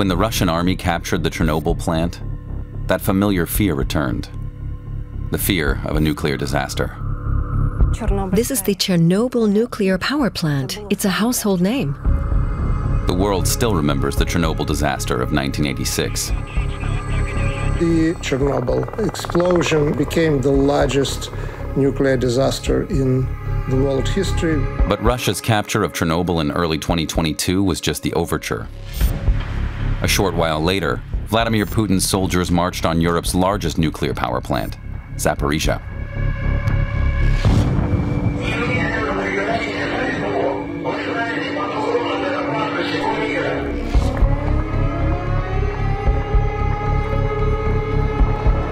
When the Russian army captured the Chernobyl plant, that familiar fear returned. The fear of a nuclear disaster. This is the Chernobyl nuclear power plant. It's a household name. The world still remembers the Chernobyl disaster of 1986. The Chernobyl explosion became the largest nuclear disaster in the world history. But Russia's capture of Chernobyl in early 2022 was just the overture. A short while later, Vladimir Putin's soldiers marched on Europe's largest nuclear power plant, Zaporizhzhia.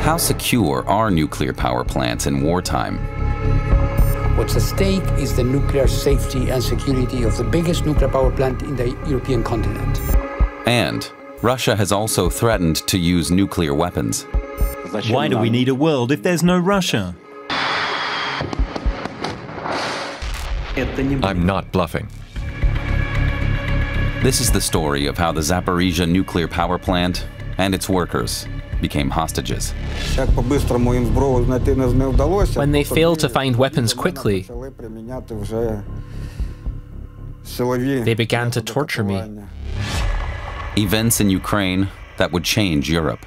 How secure are nuclear power plants in wartime? What's at stake is the nuclear safety and security of the biggest nuclear power plant in the European continent. And Russia has also threatened to use nuclear weapons. Why do we need a world if there's no Russia? I'm not bluffing. This is the story of how the Zaporizhzhia nuclear power plant and its workers became hostages. When they failed to find weapons quickly, they began to torture me. Events in Ukraine that would change Europe.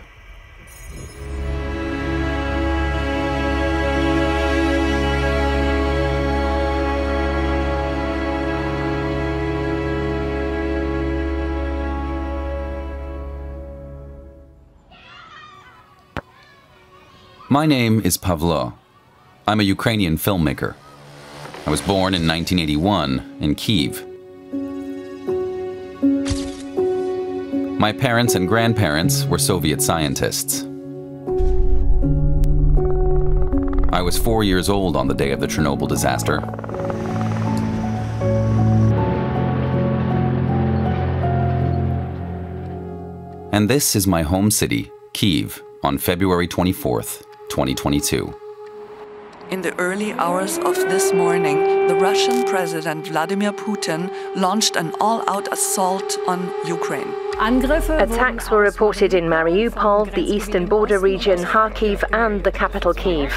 My name is Pavlo. I'm a Ukrainian filmmaker. I was born in 1981 in Kyiv. My parents and grandparents were Soviet scientists. I was 4 years old on the day of the Chernobyl disaster. And this is my home city, Kyiv, on February 24th, 2022. In the early hours of this morning, the Russian President Vladimir Putin launched an all-out assault on Ukraine. Attacks were reported in Mariupol, the eastern border region, Kharkiv, and the capital Kyiv.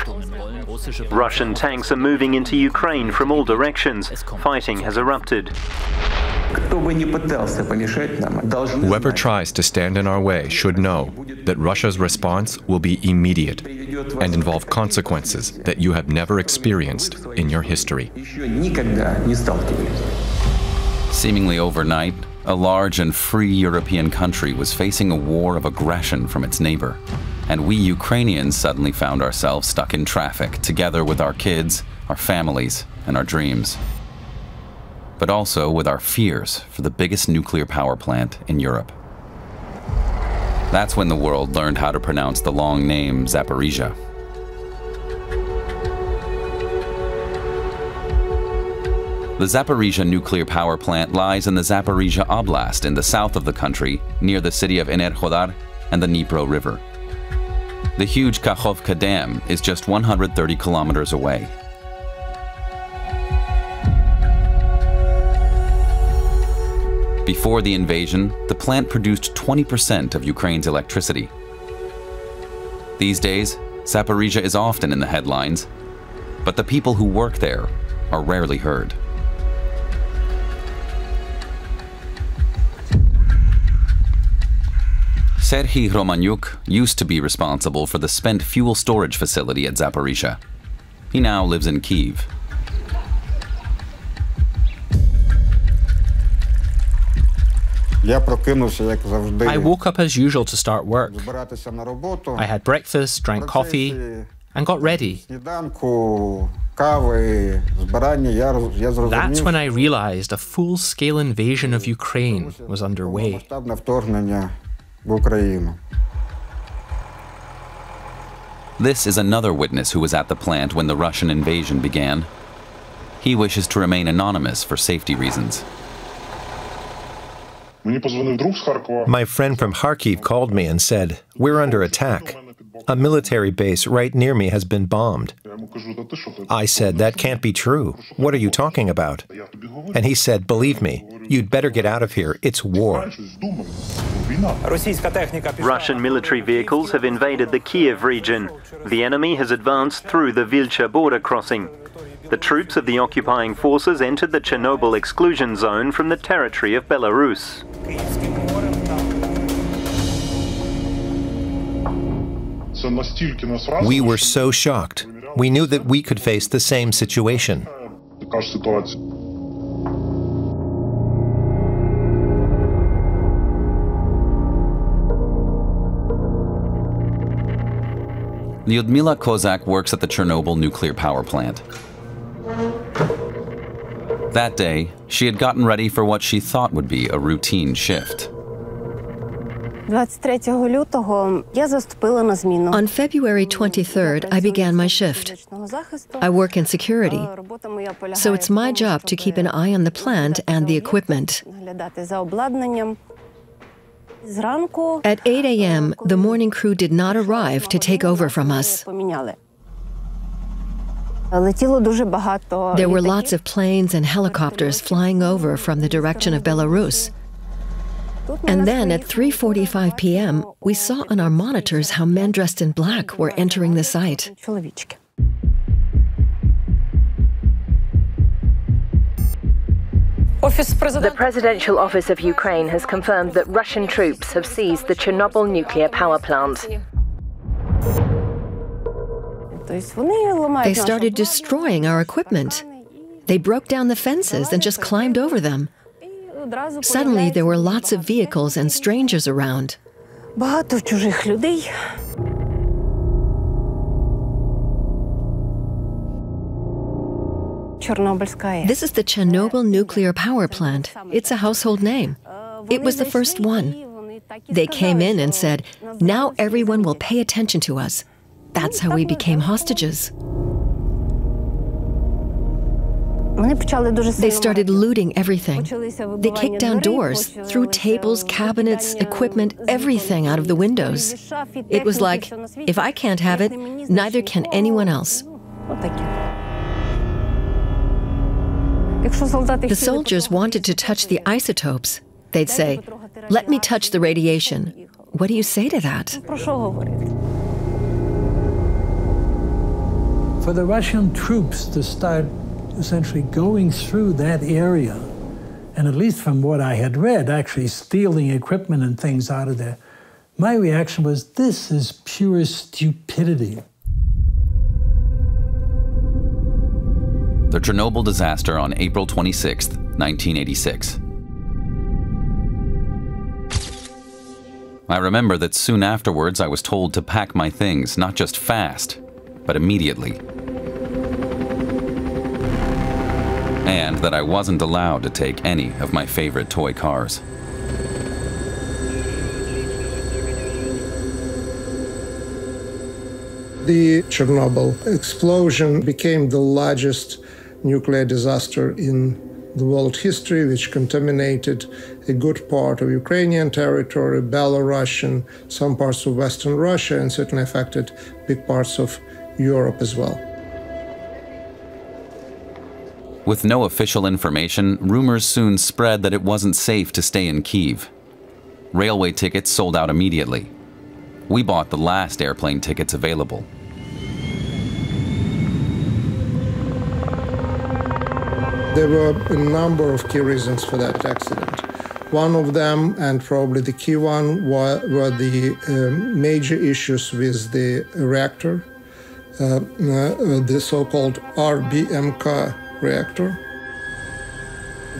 Russian tanks are moving into Ukraine from all directions. Fighting has erupted. Whoever tries to stand in our way should know that Russia's response will be immediate and involve consequences that you have never experienced in your history. Seemingly overnight, a large and free European country was facing a war of aggression from its neighbor. And we Ukrainians suddenly found ourselves stuck in traffic, together with our kids, our families, and our dreams. But also with our fears for the biggest nuclear power plant in Europe. That's when the world learned how to pronounce the long name Zaporizhzhia. The Zaporizhzhia nuclear power plant lies in the Zaporizhzhia Oblast in the south of the country, near the city of Enerhodar and the Dnipro River. The huge Kakhovka Dam is just 130 kilometers away. Before the invasion, the plant produced 20% of Ukraine's electricity. These days, Zaporizhzhia is often in the headlines, but the people who work there are rarely heard. Serhiy Romaniuk used to be responsible for the spent fuel storage facility at Zaporizhzhia. He now lives in Kyiv. I woke up as usual to start work. I had breakfast, drank coffee, and got ready. That's when I realized a full-scale invasion of Ukraine was underway. This is another witness who was at the plant when the Russian invasion began. He wishes to remain anonymous for safety reasons. My friend from Kharkiv called me and said, "We're under attack. A military base right near me has been bombed." I said, "That can't be true. What are you talking about?" And he said, "Believe me, you'd better get out of here. It's war." Russian military vehicles have invaded the Kiev region. The enemy has advanced through the Vilcha border crossing. The troops of the occupying forces entered the Chernobyl exclusion zone from the territory of Belarus. We were so shocked. We knew that we could face the same situation. Lyudmila Kozak works at the Chernobyl nuclear power plant. That day, she had gotten ready for what she thought would be a routine shift. On February 23rd, I began my shift. I work in security, so it's my job to keep an eye on the plant and the equipment. At 8 a.m., the morning crew did not arrive to take over from us. There were lots of planes and helicopters flying over from the direction of Belarus. And then at 3:45 p.m., we saw on our monitors how men dressed in black were entering the site. The Presidential Office of Ukraine has confirmed that Russian troops have seized the Chernobyl nuclear power plant. They started destroying our equipment. They broke down the fences and just climbed over them. Suddenly, there were lots of vehicles and strangers around. This is the Chernobyl nuclear power plant. It's a household name. It was the first one. They came in and said, "Now everyone will pay attention to us." That's how we became hostages. They started looting everything. They kicked down doors, threw tables, cabinets, equipment, everything out of the windows. It was like, if I can't have it, neither can anyone else. The soldiers wanted to touch the isotopes. They'd say, "Let me touch the radiation." What do you say to that? For the Russian troops to start essentially going through that area, and at least from what I had read, actually stealing equipment and things out of there, my reaction was, this is pure stupidity. The Chernobyl disaster on April 26, 1986. I remember that soon afterwards I was told to pack my things, not just fast, but immediately. And that I wasn't allowed to take any of my favorite toy cars. The Chernobyl explosion became the largest nuclear disaster in the world history, which contaminated a good part of Ukrainian territory, Belarusian, some parts of Western Russia, and certainly affected big parts of Europe as well. With no official information, rumors soon spread that it wasn't safe to stay in Kyiv. Railway tickets sold out immediately. We bought the last airplane tickets available. There were a number of key reasons for that accident. One of them, and probably the key one, were the major issues with the reactor, the so-called RBMK reactor.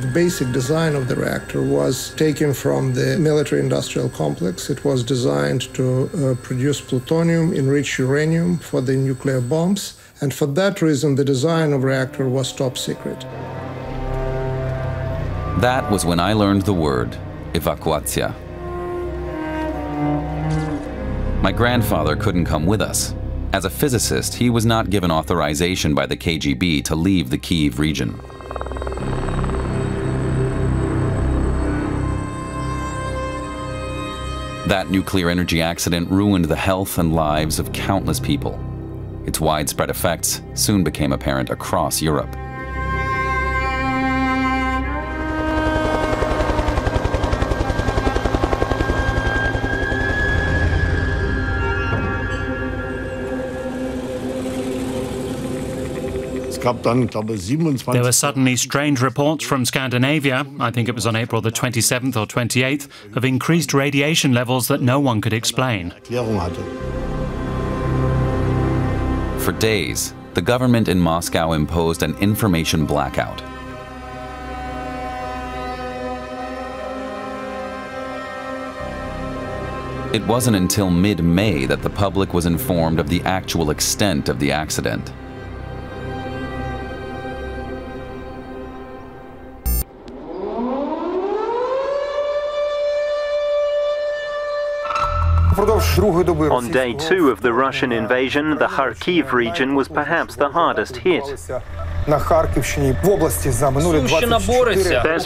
The basic design of the reactor was taken from the military-industrial complex. It was designed to produce plutonium, enrich uranium for the nuclear bombs, and for that reason the design of the reactor was top secret. That was when I learned the word evakuacja. My grandfather couldn't come with us. As a physicist, he was not given authorization by the KGB to leave the Kyiv region. That nuclear energy accident ruined the health and lives of countless people. Its widespread effects soon became apparent across Europe. There were suddenly strange reports from Scandinavia, I think it was on April the 27th or 28th, of increased radiation levels that no one could explain. For days, the government in Moscow imposed an information blackout. It wasn't until mid-May that the public was informed of the actual extent of the accident. On day 2 of the Russian invasion, the Kharkiv region was perhaps the hardest hit. There's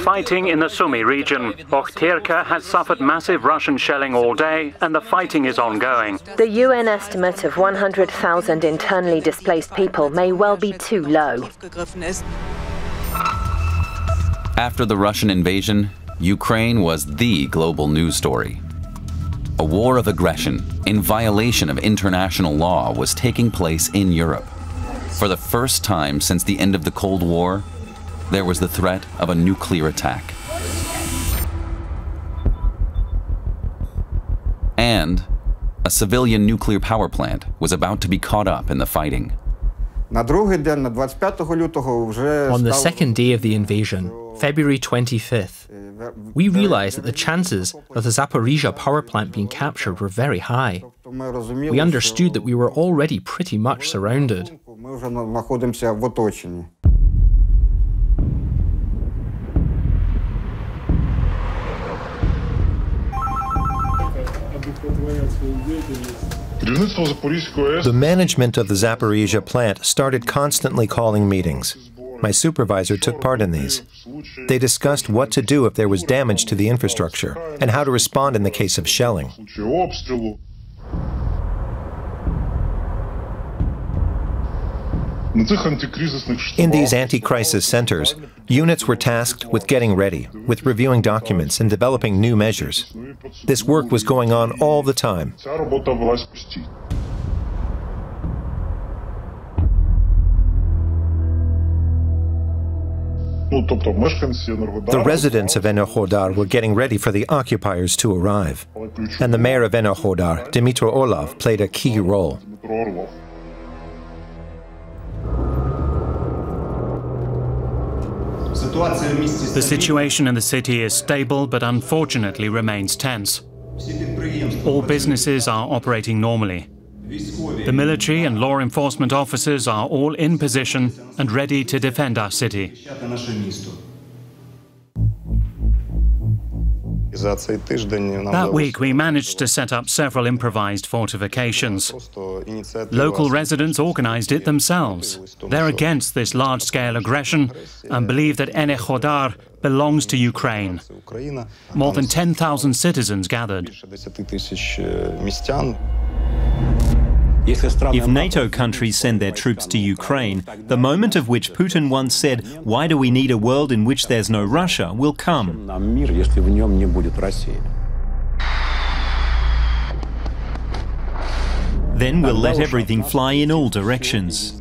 fighting in the Sumy region. Okhterka has suffered massive Russian shelling all day, and the fighting is ongoing. The UN estimate of 100,000 internally displaced people may well be too low. After the Russian invasion, Ukraine was the global news story. A war of aggression, in violation of international law, was taking place in Europe. For the first time since the end of the Cold War, there was the threat of a nuclear attack. And a civilian nuclear power plant was about to be caught up in the fighting. On the second day of the invasion, February 25th, we realized that the chances of the Zaporizhzhia power plant being captured were very high. We understood that we were already pretty much surrounded. The management of the Zaporizhzhia plant started constantly calling meetings. My supervisor took part in these. They discussed what to do if there was damage to the infrastructure and how to respond in the case of shelling. In these anti-crisis centers, units were tasked with getting ready, with reviewing documents and developing new measures. This work was going on all the time. The residents of Enerhodar were getting ready for the occupiers to arrive. And the mayor of Enerhodar, Dmitry Orlov, played a key role. The situation in the city is stable, but unfortunately remains tense. All businesses are operating normally. The military and law enforcement officers are all in position and ready to defend our city. That week, we managed to set up several improvised fortifications. Local residents organized it themselves. They're against this large-scale aggression and believe that Enerhodar belongs to Ukraine. More than 10,000 citizens gathered. If NATO countries send their troops to Ukraine, the moment of which Putin once said, "Why do we need a world in which there's no Russia?" will come. Then we'll let everything fly in all directions.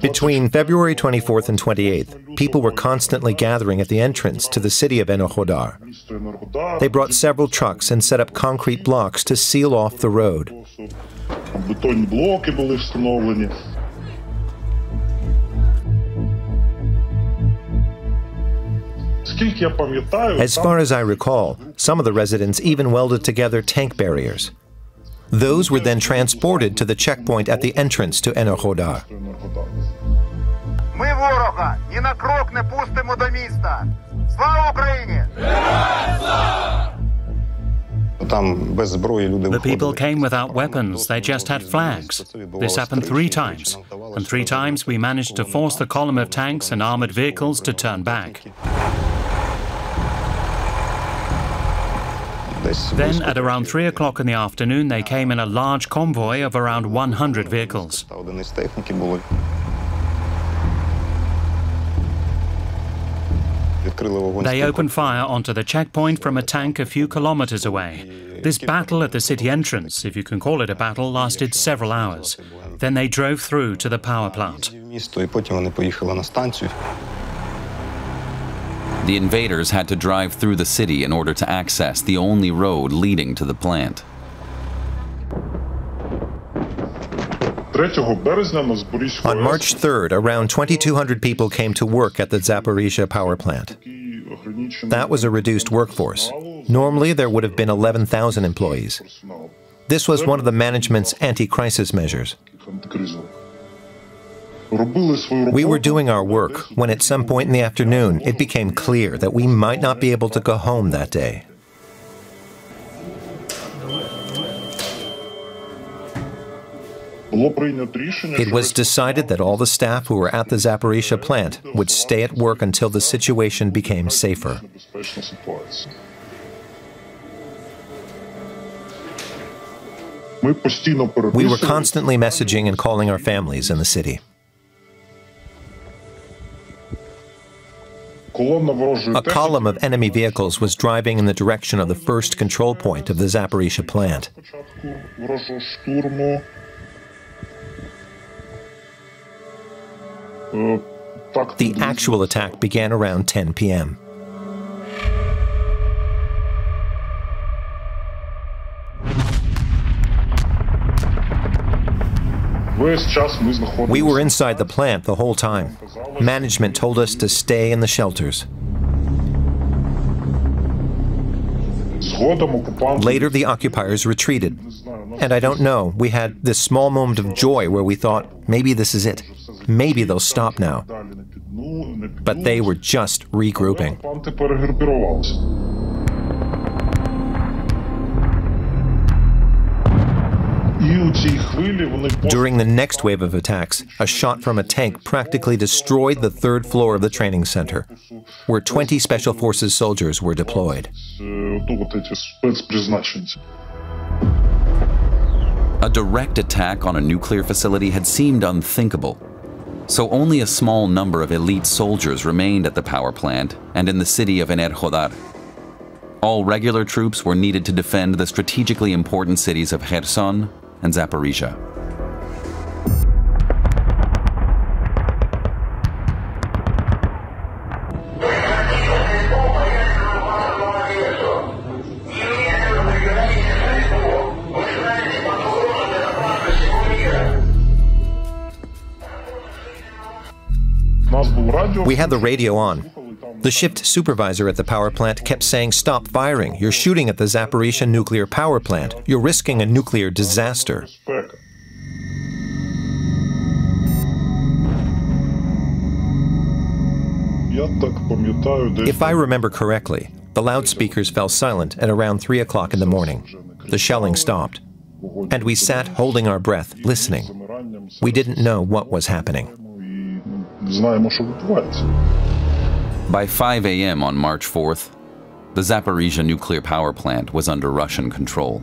Between February 24th and 28th, people were constantly gathering at the entrance to the city of Enerhodar. They brought several trucks and set up concrete blocks to seal off the road. As far as I recall, some of the residents even welded together tank barriers. Those were then transported to the checkpoint at the entrance to Enerhodar. The people came without weapons, they just had flags. This happened 3 times, and 3 times we managed to force the column of tanks and armored vehicles to turn back. Then, at around 3 o'clock in the afternoon, they came in a large convoy of around 100 vehicles. They opened fire onto the checkpoint from a tank a few kilometers away. This battle at the city entrance, if you can call it a battle, lasted several hours. Then they drove through to the power plant. The invaders had to drive through the city in order to access the only road leading to the plant. On March 3rd, around 2,200 people came to work at the Zaporizhzhia power plant. That was a reduced workforce. Normally, there would have been 11,000 employees. This was one of the management's anti-crisis measures. We were doing our work when at some point in the afternoon, it became clear that we might not be able to go home that day. It was decided that all the staff who were at the Zaporizhzhia plant would stay at work until the situation became safer. We were constantly messaging and calling our families in the city. A column of enemy vehicles was driving in the direction of the first control point of the Zaporizhzhia plant. The actual attack began around 10 p.m. We were inside the plant the whole time. Management told us to stay in the shelters. Later, the occupiers retreated. And I don't know, we had this small moment of joy where we thought, maybe this is it. Maybe they'll stop now. But they were just regrouping. During the next wave of attacks, a shot from a tank practically destroyed the third floor of the training center, where 20 Special Forces soldiers were deployed. A direct attack on a nuclear facility had seemed unthinkable. So only a small number of elite soldiers remained at the power plant and in the city of Enerhodar. All regular troops were needed to defend the strategically important cities of Kherson and Zaporizhzhia. We had the radio on. The shift supervisor at the power plant kept saying, "Stop firing. You're shooting at the Zaporizhzhia nuclear power plant. You're risking a nuclear disaster." If I remember correctly, the loudspeakers fell silent at around 3 o'clock in the morning. The shelling stopped. And we sat holding our breath, listening. We didn't know what was happening. By 5 a.m. on March 4th, the Zaporizhzhia nuclear power plant was under Russian control.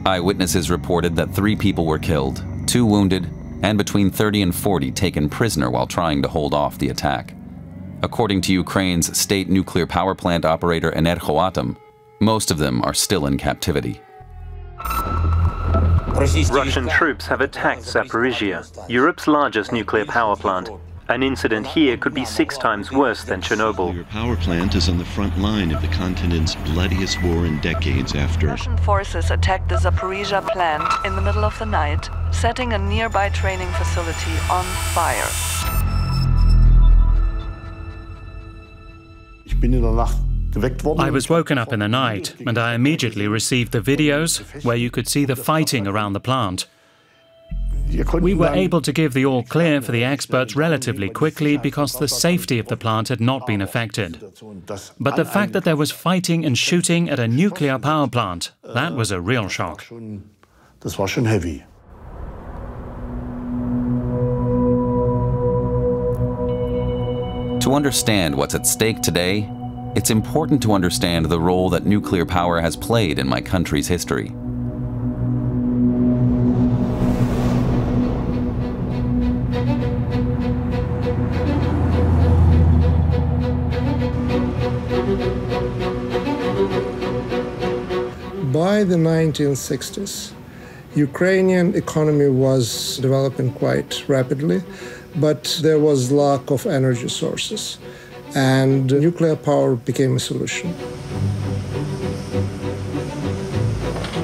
Eyewitnesses reported that 3 people were killed, 2 wounded, and between 30 and 40 taken prisoner while trying to hold off the attack. According to Ukraine's state nuclear power plant operator Energoatom, most of them are still in captivity. Russian troops have attacked Zaporizhzhia, Europe's largest nuclear power plant. An incident here could be 6 times worse than Chernobyl. Your power plant is on the front line of the continent's bloodiest war in decades after. Russian forces attacked the Zaporizhzhia plant in the middle of the night, setting a nearby training facility on fire. I was woken up in the night, and I immediately received the videos where you could see the fighting around the plant. We were able to give the all clear for the experts relatively quickly because the safety of the plant had not been affected. But the fact that there was fighting and shooting at a nuclear power plant, that was a real shock. To understand what's at stake today, it's important to understand the role that nuclear power has played in my country's history. By the 1960s, Ukrainian economy was developing quite rapidly, but there was lack of energy sources, and nuclear power became a solution.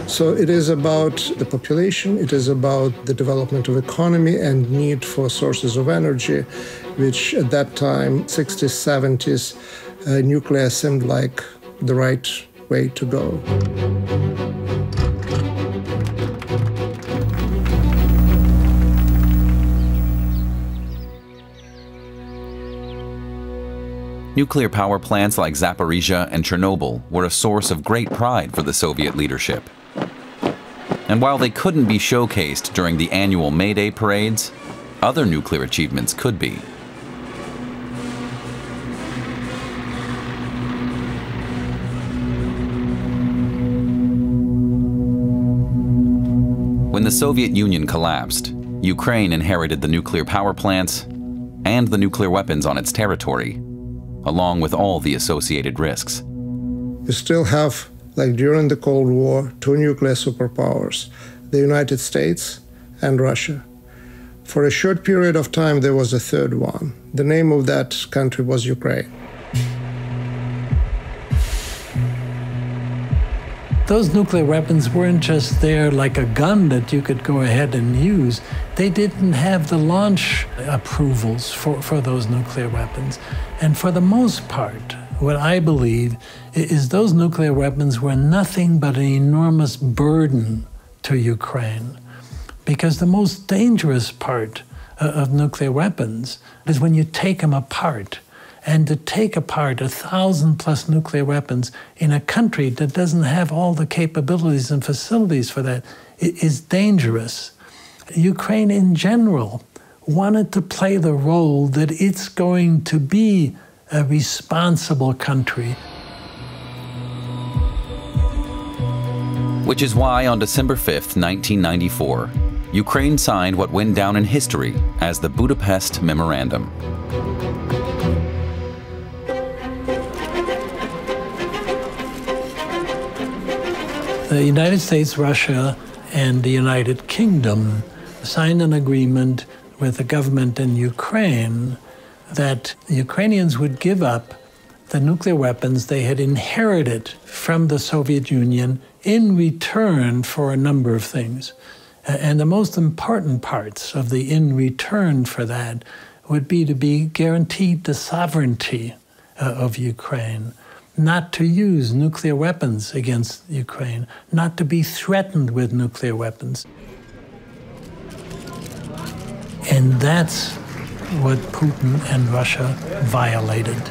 So it is about the population, it is about the development of economy and need for sources of energy, which at that time, 60s, 70s, nuclear seemed like the right way to go. Nuclear power plants like Zaporizhzhia and Chernobyl were a source of great pride for the Soviet leadership. And while they couldn't be showcased during the annual May Day parades, other nuclear achievements could be. When the Soviet Union collapsed, Ukraine inherited the nuclear power plants and the nuclear weapons on its territory, along with all the associated risks. You still have, like during the Cold War, two nuclear superpowers, the United States and Russia. For a short period of time, there was a third one. The name of that country was Ukraine. Those nuclear weapons weren't just there like a gun that you could go ahead and use. They didn't have the launch approvals for those nuclear weapons. And for the most part, what I believe is those nuclear weapons were nothing but an enormous burden to Ukraine. Because the most dangerous part of nuclear weapons is when you take them apart. And to take apart 1,000+ nuclear weapons in a country that doesn't have all the capabilities and facilities for that is dangerous. Ukraine in general wanted to play the role that it's going to be a responsible country. Which is why on December 5th, 1994, Ukraine signed what went down in history as the Budapest Memorandum. The United States, Russia, and the United Kingdom signed an agreement with the government in Ukraine that the Ukrainians would give up the nuclear weapons they had inherited from the Soviet Union in return for a number of things. And the most important parts of the in return for that would be to be guaranteed the sovereignty of Ukraine, not to use nuclear weapons against Ukraine, not to be threatened with nuclear weapons. And that's what Putin and Russia violated.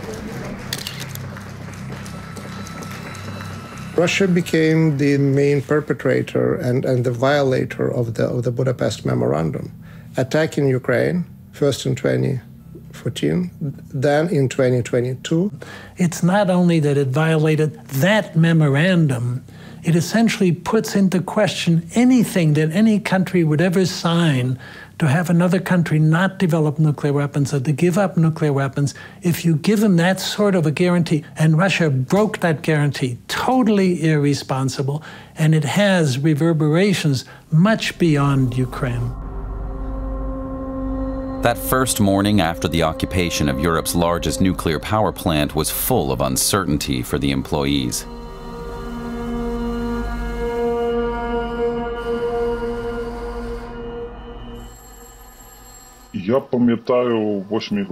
Russia became the main perpetrator and the violator of the Budapest Memorandum, attacking Ukraine, first in 2014, then in 2022. It's not only that it violated that memorandum, it essentially puts into question anything that any country would ever sign to have another country not develop nuclear weapons or to give up nuclear weapons. If you give them that sort of a guarantee, and Russia broke that guarantee, totally irresponsible, and it has reverberations much beyond Ukraine. That first morning after the occupation of Europe's largest nuclear power plant was full of uncertainty for the employees.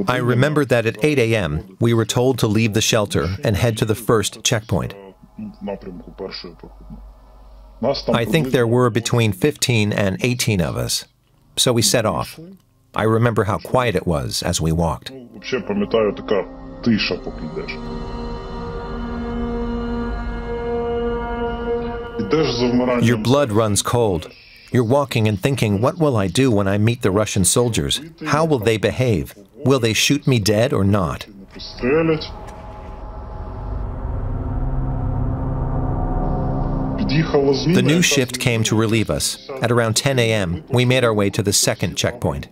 I remember that at 8 a.m. we were told to leave the shelter and head to the first checkpoint. I think there were between 15 and 18 of us, so we set off. I remember how quiet it was as we walked. Your blood runs cold. You're walking and thinking, what will I do when I meet the Russian soldiers? How will they behave? Will they shoot me dead or not? The new shift came to relieve us. At around 10 a.m., we made our way to the second checkpoint.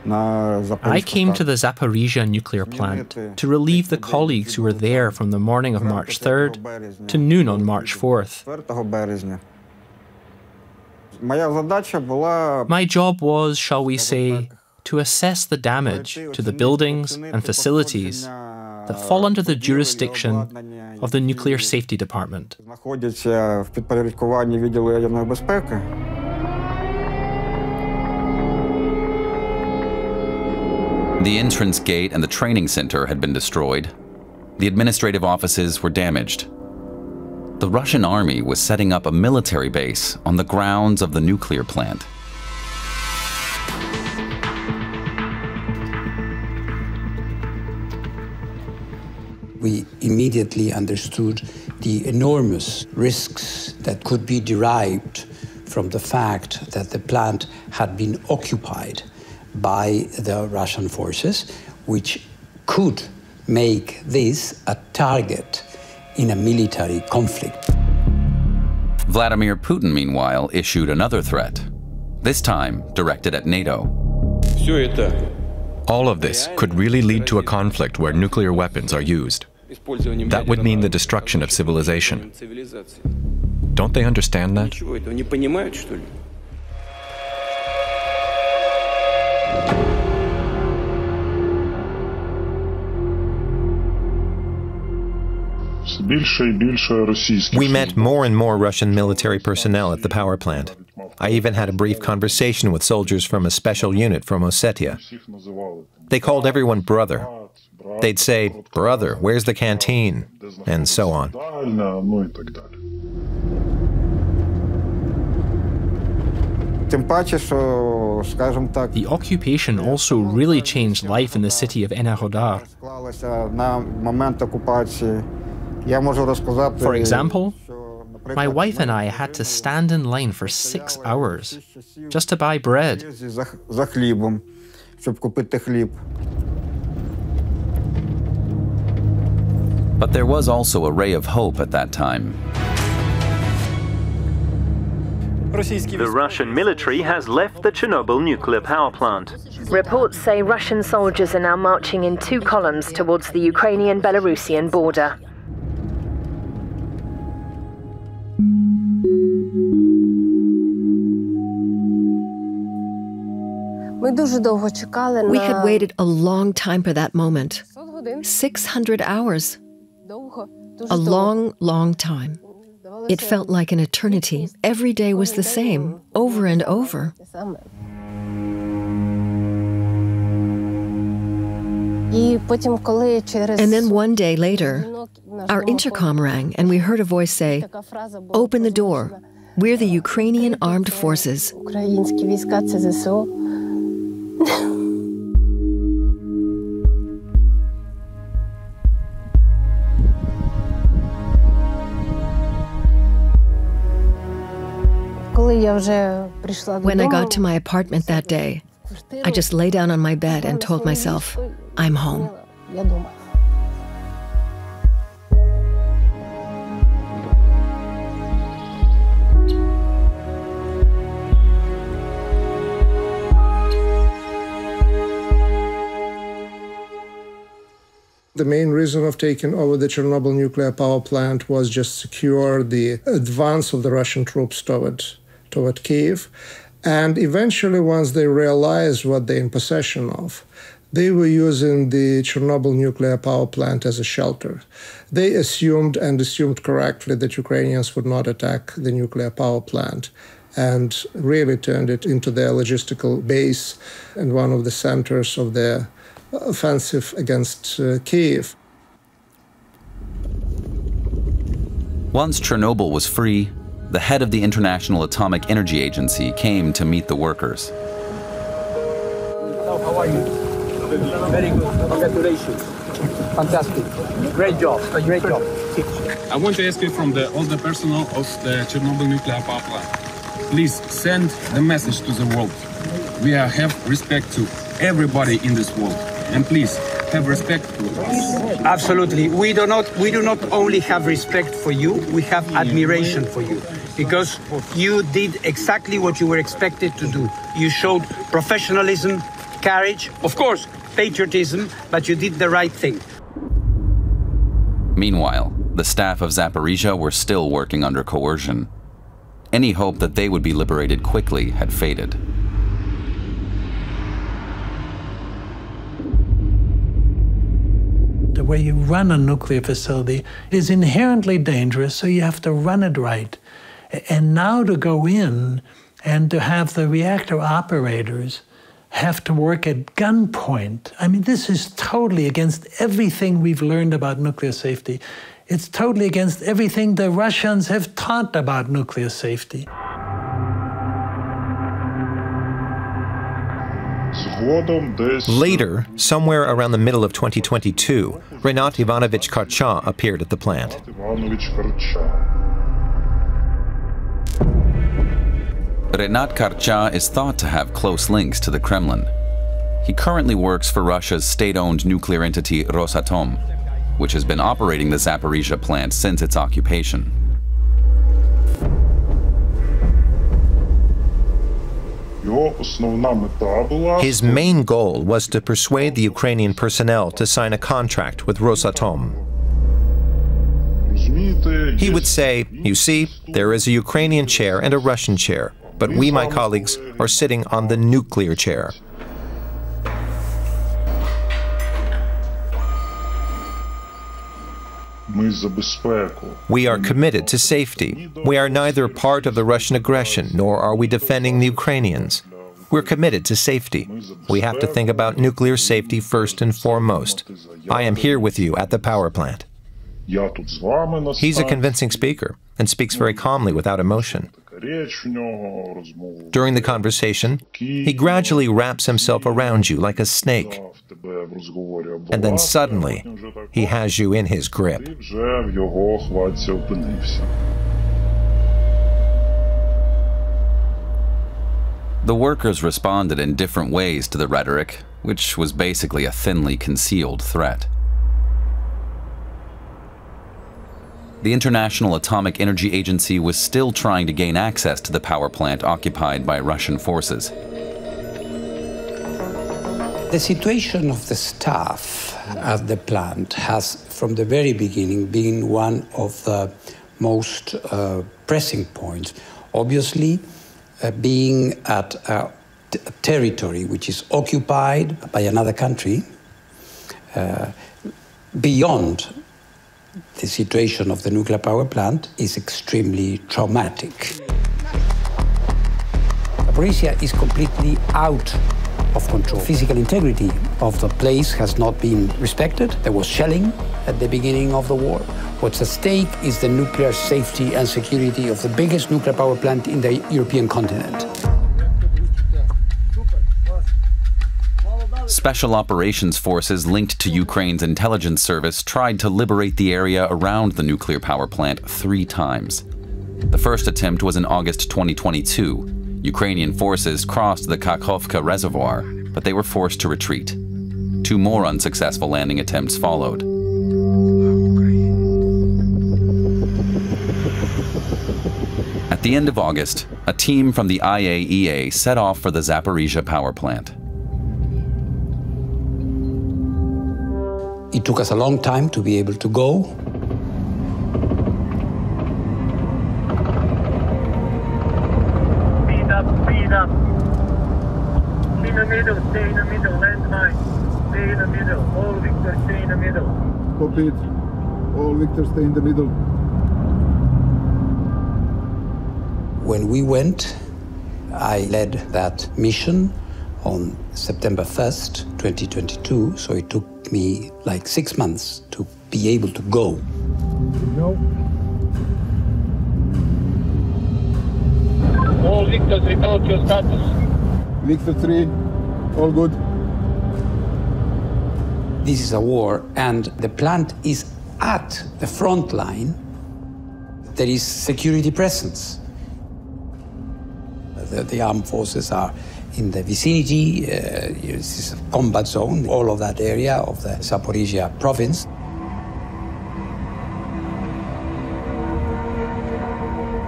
I came to the Zaporizhzhia nuclear plant to relieve the colleagues who were there from the morning of March 3rd to noon on March 4th. My job was, shall we say, to assess the damage to the buildings and facilities that fall under the jurisdiction of the Nuclear Safety Department. The entrance gate and the training center had been destroyed. The administrative offices were damaged. The Russian army was setting up a military base on the grounds of the nuclear plant. We immediately understood the enormous risks that could be derived from the fact that the plant had been occupied by the Russian forces, which could make this a target in a military conflict. Vladimir Putin, meanwhile, issued another threat, this time directed at NATO. All of this could really lead to a conflict where nuclear weapons are used. That would mean the destruction of civilization. Don't they understand that? We met more and more Russian military personnel at the power plant. I even had a brief conversation with soldiers from a special unit from Ossetia. They called everyone brother. They'd say, "Brother, where's the canteen?" and so on. The occupation also really changed life in the city of Enerhodar. For example, my wife and I had to stand in line for 6 hours just to buy bread. But there was also a ray of hope at that time. The Russian military has left the Chernobyl nuclear power plant. Reports say Russian soldiers are now marching in 2 columns towards the Ukrainian-Belarusian border. We had waited a long time for that moment. 600 hours. A long, long time. It felt like an eternity. Every day was the same, over and over. And then one day later, our intercom rang and we heard a voice say, "Open the door. We're the Ukrainian Armed Forces." When I got to my apartment that day, I just lay down on my bed and told myself, I'm home. The main reason of taking over the Chernobyl nuclear power plant was just secure the advance of the Russian troops toward Kyiv. And eventually, once they realized what they're in possession of, they were using the Chernobyl nuclear power plant as a shelter. They assumed, and assumed correctly, that Ukrainians would not attack the nuclear power plant, and really turned it into their logistical base and one of the centers of their offensive against Kyiv. Once Chernobyl was free, the head of the International Atomic Energy Agency came to meet the workers. How are you? Very good. Congratulations. Fantastic. Great job. Great job. I want to ask you from all the personnel of the Chernobyl nuclear power plant, please send the message to the world. We have respect to everybody in this world. And please, have respect to us. Absolutely. We do not only have respect for you, we have admiration for you. Because you did exactly what you were expected to do. You showed professionalism, courage, of course, patriotism, but you did the right thing. Meanwhile, the staff of Zaporizhzhia were still working under coercion. Any hope that they would be liberated quickly had faded. The way you run a nuclear facility is inherently dangerous, so you have to run it right. And now to go in and to have the reactor operators have to work at gunpoint. I mean, this is totally against everything we've learned about nuclear safety. It's totally against everything the Russians have taught about nuclear safety. Later, somewhere around the middle of 2022, Rinat Ivanovich Karcha appeared at the plant. Rinat Karcha is thought to have close links to the Kremlin. He currently works for Russia's state-owned nuclear entity Rosatom, which has been operating the Zaporizhzhia plant since its occupation. His main goal was to persuade the Ukrainian personnel to sign a contract with Rosatom. He would say, you see, there is a Ukrainian chair and a Russian chair, but we, my colleagues, are sitting on the nuclear chair. We are committed to safety. We are neither part of the Russian aggression, nor are we defending the Ukrainians. We're committed to safety. We have to think about nuclear safety first and foremost. I am here with you at the power plant. He's a convincing speaker and speaks very calmly without emotion. During the conversation, he gradually wraps himself around you like a snake. And then suddenly, he has you in his grip. The workers responded in different ways to the rhetoric, which was basically a thinly concealed threat. The International Atomic Energy Agency was still trying to gain access to the power plant occupied by Russian forces. The situation of the staff at the plant has, from the very beginning, been one of the most pressing points. Obviously, being at a territory which is occupied by another country, beyond the situation of the nuclear power plant, is extremely traumatic. Zaporizhzhia is completely out of control. Physical integrity of the place has not been respected. There was shelling at the beginning of the war. What's at stake is the nuclear safety and security of the biggest nuclear power plant in the European continent. Special operations forces linked to Ukraine's intelligence service tried to liberate the area around the nuclear power plant 3 times. The first attempt was in August 2022. Ukrainian forces crossed the Kakhovka reservoir, but they were forced to retreat. 2 more unsuccessful landing attempts followed. At the end of August, a team from the IAEA set off for the Zaporizhzhia power plant. It took us a long time to be able to go. Speed up. In the middle, stay in the middle, landmine. Stay in the middle. All Victor, stay in the middle. Copy it. All Victor, stay in the middle. When we went, I led that mission on September 1st, 2022, so it took me like 6 months to be able to go. No. All Victors, report your status. Victor 3, all good. This is a war, and the plant is at the front line. There is security presence. The armed forces are in the vicinity. This is a combat zone, all of that area of the Zaporizhzhia province.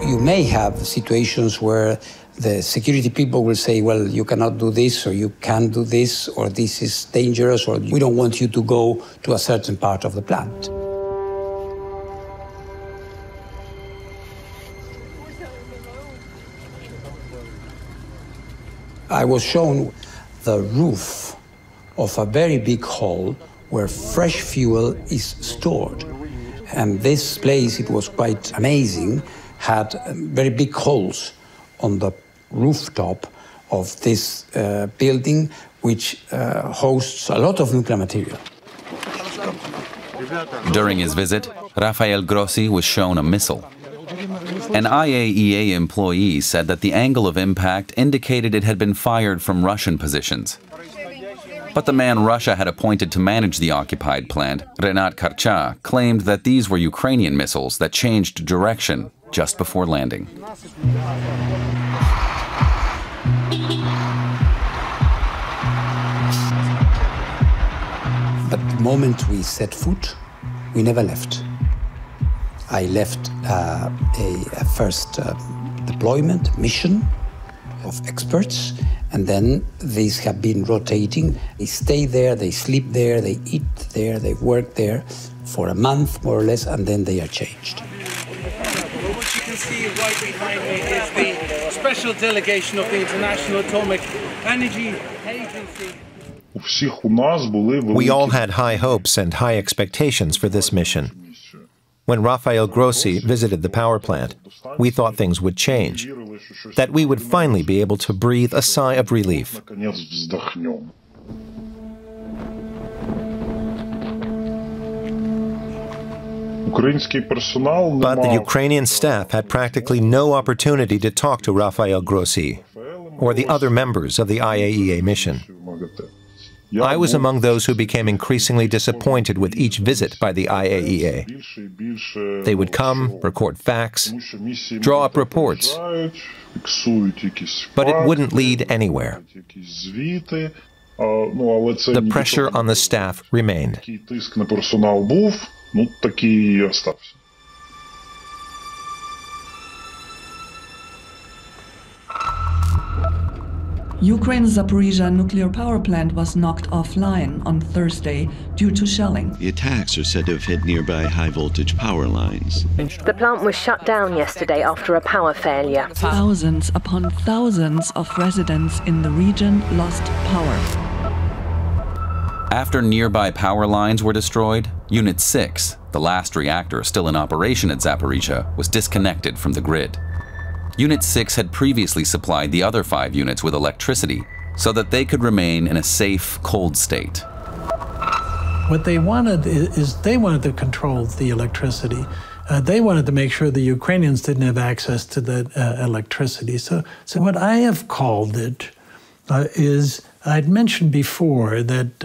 You may have situations where The security people will say, well, you cannot do this, or you can't do this, or this is dangerous, or we don't want you to go to a certain part of the plant. I was shown the roof of a very big hall where fresh fuel is stored. And this place, it was quite amazing, had very big holes on the rooftop of this building, which hosts a lot of nuclear material. During his visit, Rafael Grossi was shown a missile. An IAEA employee said that the angle of impact indicated it had been fired from Russian positions. But the man Russia had appointed to manage the occupied plant, Renat Karcha, claimed that these were Ukrainian missiles that changed direction just before landing. But the moment we set foot, we never left. I left a first deployment mission of experts, and then these have been rotating. They stay there, they sleep there, they eat there, they work there for a month, more or less, and then they are changed. Well, what you can see right behind me is the special delegation of the International Atomic Energy Agency. We all had high hopes and high expectations for this mission. When Rafael Grossi visited the power plant, we thought things would change, that we would finally be able to breathe a sigh of relief. But the Ukrainian staff had practically no opportunity to talk to Rafael Grossi or the other members of the IAEA mission. I was among those who became increasingly disappointed with each visit by the IAEA. They would come, record facts, draw up reports, but it wouldn't lead anywhere. The pressure on the staff remained. Ukraine's Zaporizhzhia nuclear power plant was knocked offline on Thursday due to shelling. The attacks are said to have hit nearby high-voltage power lines. The plant was shut down yesterday after a power failure. Thousands upon thousands of residents in the region lost power. After nearby power lines were destroyed, Unit 6, the last reactor still in operation at Zaporizhzhia, was disconnected from the grid. Unit 6 had previously supplied the other 5 units with electricity so that they could remain in a safe, cold state. What they wanted is they wanted to control the electricity. They wanted to make sure the Ukrainians didn't have access to that electricity. So what I have called it is, I'd mentioned before that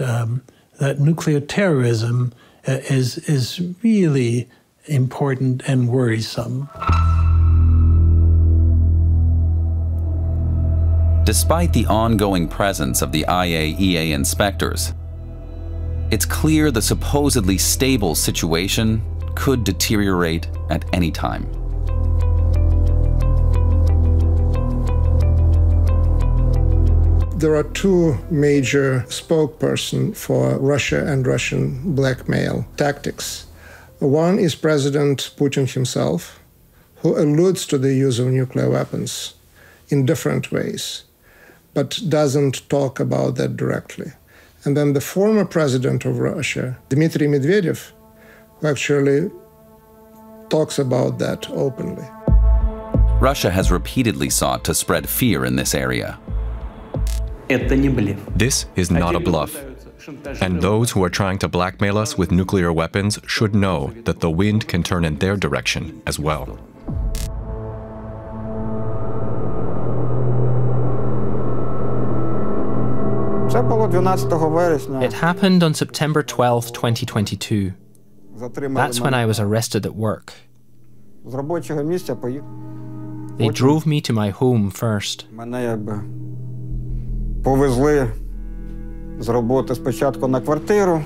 that nuclear terrorism is really important and worrisome. Despite the ongoing presence of the IAEA inspectors, it's clear the supposedly stable situation could deteriorate at any time. There are two major spokespersons for Russia and Russian blackmail tactics. One is President Putin himself, who alludes to the use of nuclear weapons in different ways, but doesn't talk about that directly. And then the former president of Russia, Dmitry Medvedev, who actually talks about that openly. Russia has repeatedly sought to spread fear in this area. This is not a bluff. And those who are trying to blackmail us with nuclear weapons should know that the wind can turn in their direction as well. It happened on September 12, 2022. That's when I was arrested at work. They drove me to my home first. Повезли з роботи спочатку на квартиру.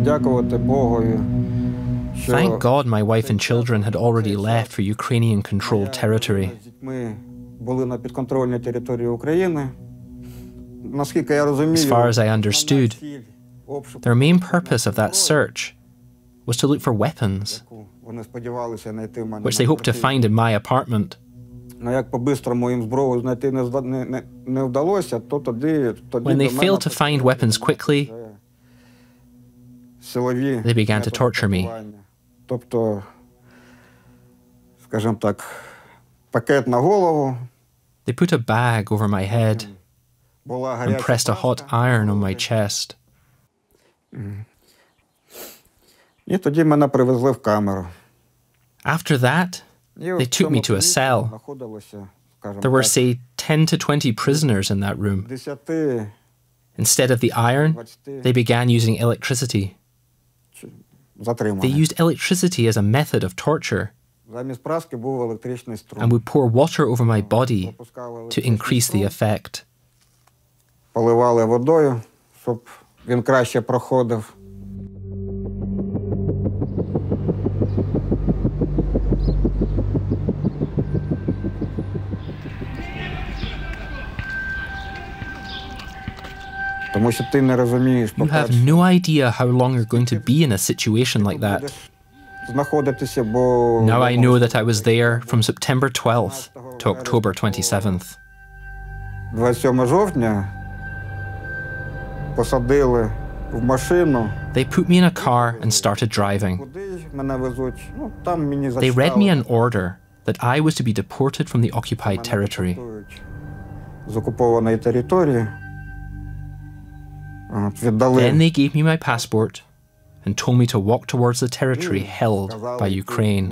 Дякувати Богові. Thank God my wife and children had already left for Ukrainian-controlled territory. As far as I understood, their main purpose of that search was to look for weapons, which they hoped to find in my apartment. When they failed to find weapons quickly, they began to torture me. They put a bag over my head and pressed a hot iron on my chest. After that, they took me to a cell. There were, say, 10 to 20 prisoners in that room. Instead of the iron, they began using electricity. They used electricity as a method of torture and would pour water over my body to increase the effect. You have no idea how long you're going to be in a situation like that. Now I know that I was there from September 12th to October 27th. They put me in a car and started driving. They read me an order that I was to be deported from the occupied territory. Then they gave me my passport and told me to walk towards the territory held by Ukraine.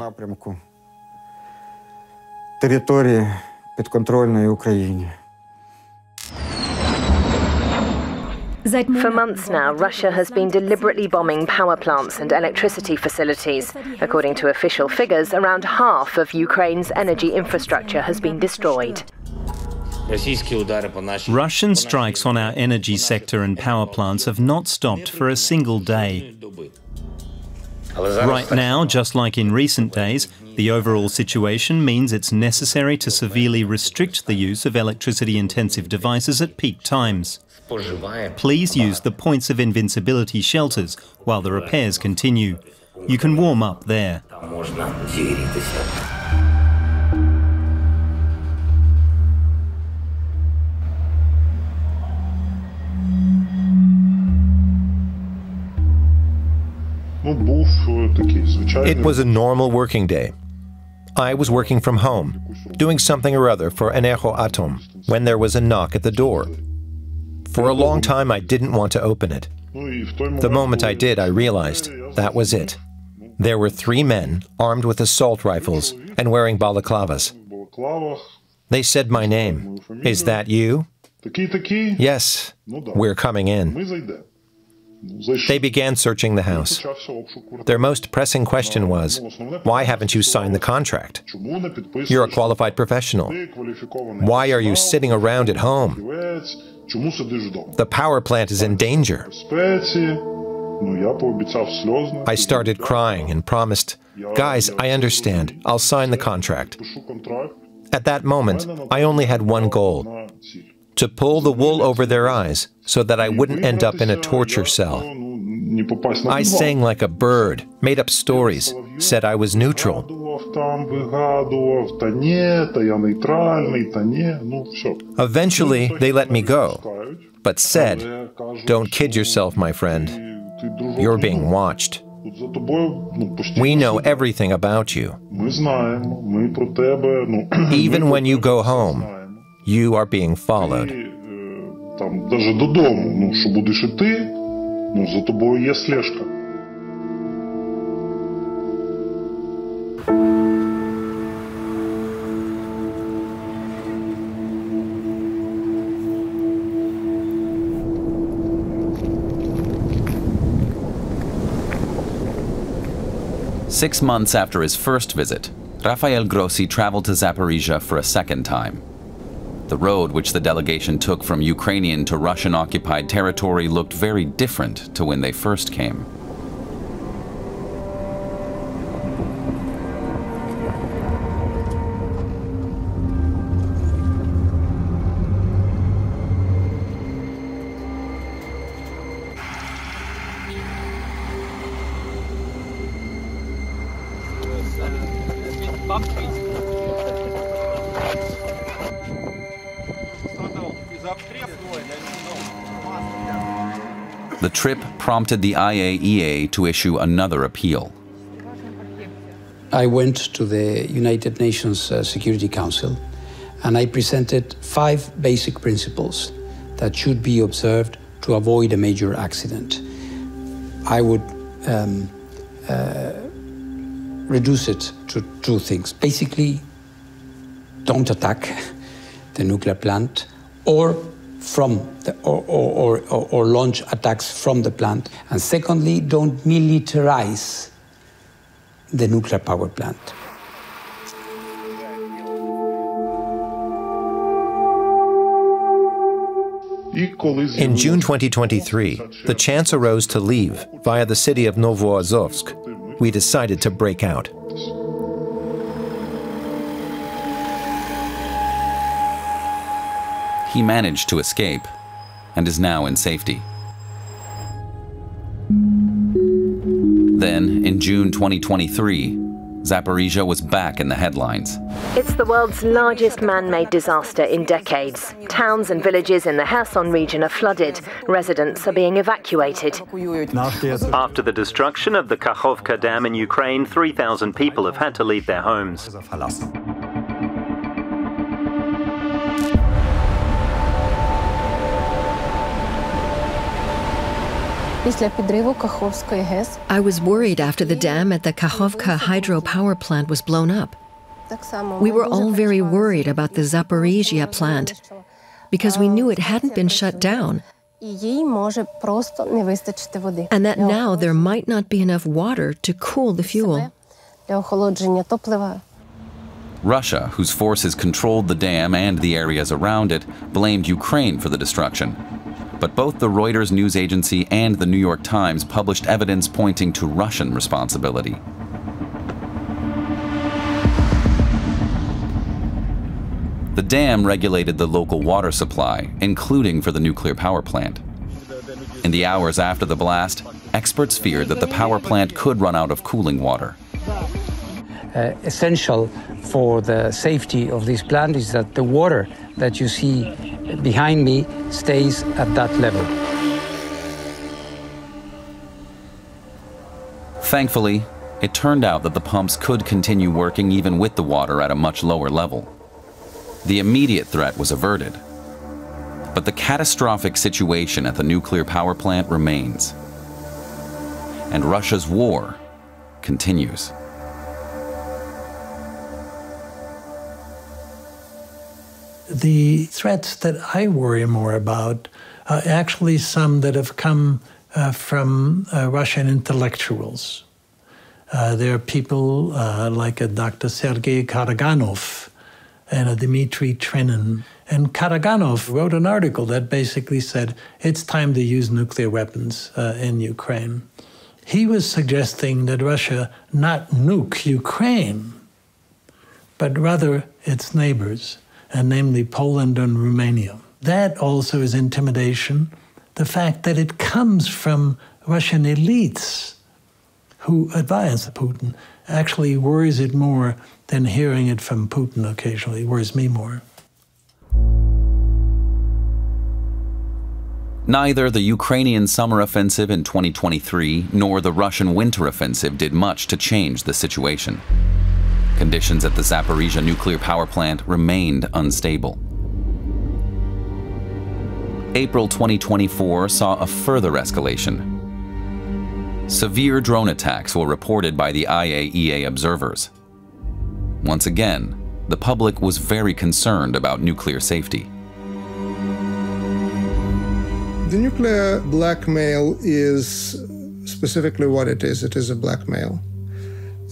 For months now, Russia has been deliberately bombing power plants and electricity facilities. According to official figures, around half of Ukraine's energy infrastructure has been destroyed. Russian strikes on our energy sector and power plants have not stopped for a single day. Right now, just like in recent days, the overall situation means it's necessary to severely restrict the use of electricity-intensive devices at peak times. Please use the points of invincibility shelters while the repairs continue. You can warm up there. It was a normal working day. I was working from home, doing something or other for Energoatom, when there was a knock at the door. For a long time, I didn't want to open it. The moment I did, I realized that was it. There were 3 men armed with assault rifles and wearing balaclavas. They said my name. Is that you? Yes, we're coming in. They began searching the house. Their most pressing question was, why haven't you signed the contract? You're a qualified professional. Why are you sitting around at home? The power plant is in danger. I started crying and promised, guys, I understand. I'll sign the contract. At that moment, I only had one goal. To pull the wool over their eyes so that I wouldn't end up in a torture cell. I sang like a bird, made up stories, said I was neutral. Eventually, they let me go, but said, don't kid yourself, my friend. You're being watched. We know everything about you. Even when you go home, you are being followed. Six months after his first visit, Rafael Grossi traveled to Zaporizhzhia for a second time. The road which the delegation took from Ukrainian to Russian-occupied territory looked very different to when they first came. The trip prompted the IAEA to issue another appeal. I went to the United Nations Security Council and I presented 5 basic principles that should be observed to avoid a major accident. I would reduce it to 2 things. Basically, don't attack the nuclear plant or launch attacks from the plant. And secondly, don't militarize the nuclear power plant. In June 2023, the chance arose to leave via the city of Novoazovsk. We decided to break out. He managed to escape and is now in safety. Then, in June 2023, Zaporizhzhia was back in the headlines. It's the world's largest man-made disaster in decades. Towns and villages in the Kherson region are flooded. Residents are being evacuated. After the destruction of the Kakhovka Dam in Ukraine, 3,000 people have had to leave their homes. I was worried after the dam at the Kakhovka hydropower plant was blown up. We were all very worried about the Zaporizhzhia plant because we knew it hadn't been shut down and that now there might not be enough water to cool the fuel. Russia, whose forces controlled the dam and the areas around it, blamed Ukraine for the destruction. But both the Reuters news agency and the New York Times published evidence pointing to Russian responsibility. The dam regulated the local water supply, including for the nuclear power plant. In the hours after the blast, experts feared that the power plant could run out of cooling water. Essential for the safety of this plant is that the water that you see behind me stays at that level. Thankfully, it turned out that the pumps could continue working even with the water at a much lower level. The immediate threat was averted. But the catastrophic situation at the nuclear power plant remains. And Russia's war continues. The threats that I worry more about are actually some that have come from Russian intellectuals. There are people like Dr. Sergei Karaganov and Dmitry Trenin. And Karaganov wrote an article that basically said it's time to use nuclear weapons in Ukraine. He was suggesting that Russia not nuke Ukraine, but rather its neighbors, and namely Poland and Romania. That also is intimidation. The fact that it comes from Russian elites who advise Putin actually worries it more than hearing it from Putin occasionally. It worries me more. Neither the Ukrainian summer offensive in 2023 nor the Russian winter offensive did much to change the situation. Conditions at the Zaporizhzhia nuclear power plant remained unstable. April 2024 saw a further escalation. Severe drone attacks were reported by the IAEA observers. Once again, the public was very concerned about nuclear safety. The nuclear blackmail is specifically what it is. It is a blackmail.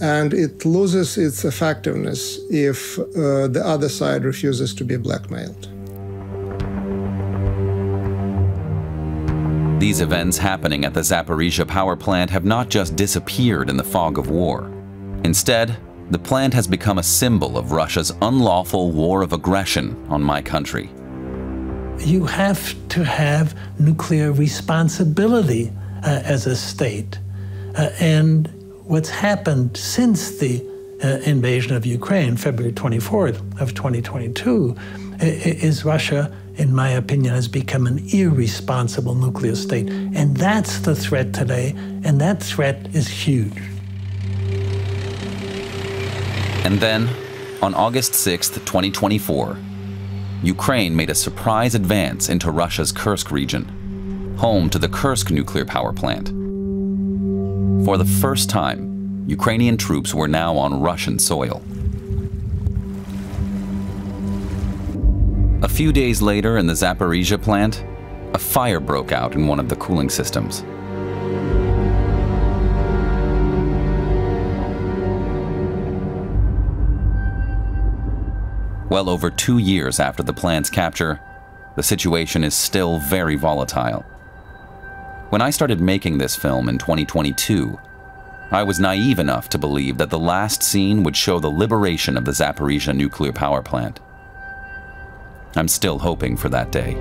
And it loses its effectiveness if the other side refuses to be blackmailed. These events happening at the Zaporizhzhia power plant have not just disappeared in the fog of war. Instead, the plant has become a symbol of Russia's unlawful war of aggression on my country. You have to have nuclear responsibility as a state. And what's happened since the invasion of Ukraine, February 24th of 2022, is Russia, in my opinion, has become an irresponsible nuclear state. And that's the threat today, and that threat is huge. And then, on August 6th, 2024, Ukraine made a surprise advance into Russia's Kursk region, home to the Kursk nuclear power plant. For the first time, Ukrainian troops were now on Russian soil. A few days later in the Zaporizhzhia plant, a fire broke out in one of the cooling systems. Well over 2 years after the plant's capture, the situation is still very volatile. When I started making this film in 2022, I was naive enough to believe that the last scene would show the liberation of the Zaporizhzhia nuclear power plant. I'm still hoping for that day.